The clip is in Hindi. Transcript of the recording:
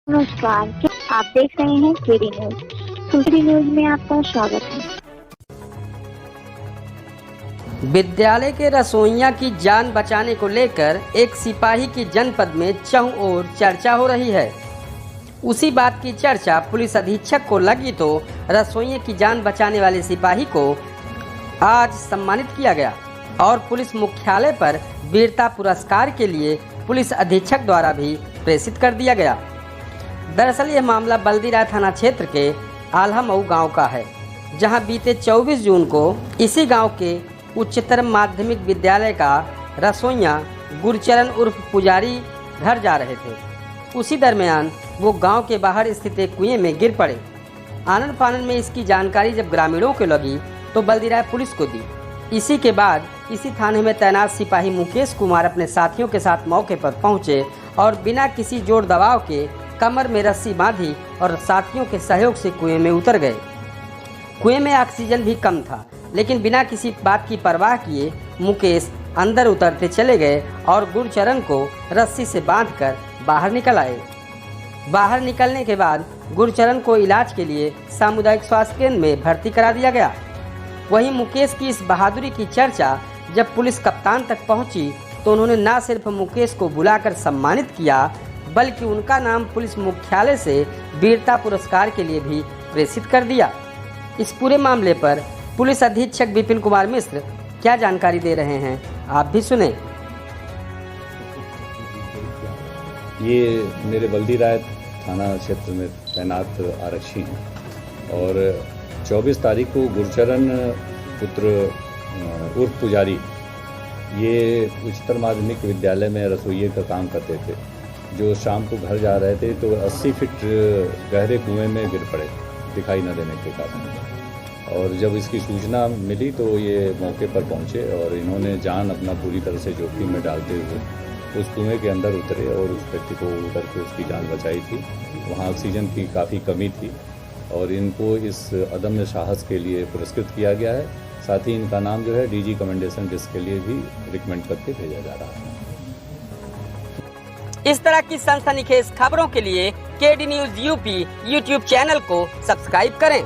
नमस्कार, आप देख रहे हैं केडी न्यूज। केडी न्यूज में आपका स्वागत है। विद्यालय के रसोइया की जान बचाने को लेकर एक सिपाही की जनपद में चहुं ओर चर्चा हो रही है। उसी बात की चर्चा पुलिस अधीक्षक को लगी तो रसोइये की जान बचाने वाले सिपाही को आज सम्मानित किया गया और पुलिस मुख्यालय पर वीरता पुरस्कार के लिए पुलिस अधीक्षक द्वारा भी प्रेषित कर दिया गया। दरअसल यह मामला बल्दीराय थाना क्षेत्र के आल्हा मऊ गांव का है, जहां बीते 24 जून को इसी गांव के उच्चतर माध्यमिक विद्यालय का रसोइया गुरचरण उर्फ पुजारी घर जा रहे थे। उसी दरमियान वो गांव के बाहर स्थित एक कुएं में गिर पड़े। आनन फानन में इसकी जानकारी जब ग्रामीणों को लगी तो बल्दीराय पुलिस को दी। इसी के बाद इसी थाने में तैनात सिपाही मुकेश कुमार अपने साथियों के साथ मौके पर पहुंचे और बिना किसी जोर दबाव के कमर में रस्सी बांधी और साथियों के सहयोग से कुएं में उतर गए। कुएं में ऑक्सीजन भी कम था, लेकिन बिना किसी बात की परवाह किए मुकेश अंदर उतरते चले गए और गुरचरण को रस्सी से बांधकर बाहर निकल आए। बाहर निकलने के बाद गुरचरण को इलाज के लिए सामुदायिक स्वास्थ्य केंद्र में भर्ती करा दिया गया। वहीं मुकेश की इस बहादुरी की चर्चा जब पुलिस कप्तान तक पहुंची तो उन्होंने न सिर्फ मुकेश को बुलाकर सम्मानित किया, बल्कि उनका नाम पुलिस मुख्यालय से वीरता पुरस्कार के लिए भी प्रेषित कर दिया। इस पूरे मामले पर पुलिस अधीक्षक विपिन कुमार मिश्र क्या जानकारी दे रहे हैं, आप भी सुने। ये मेरे बल्दीराय थाना क्षेत्र में तैनात आरक्षी हैं और 24 तारीख को गुरचरण पुत्र उर्फ पुजारी ये उच्चतर माध्यमिक विद्यालय में रसोइये का काम करते थे, जो शाम को घर जा रहे थे तो 80 फीट गहरे कुएं में गिर पड़े दिखाई न देने के कारण। और जब इसकी सूचना मिली तो ये मौके पर पहुंचे और इन्होंने जान अपना पूरी तरह से जोखिम में डालते हुए उस कुएं के अंदर उतरे और उस व्यक्ति को उतर के उसकी जान बचाई थी। वहाँ ऑक्सीजन की काफ़ी कमी थी और इनको इस अदम्य साहस के लिए पुरस्कृत किया गया है। साथ ही इनका नाम जो है DG कमेंडेशन डिस्क के लिए भी रिकमेंड करके भेजा जा रहा है। इस तरह की सनसनीखेज खबरों के लिए KD news UP YouTube channel को सब्सक्राइब करें।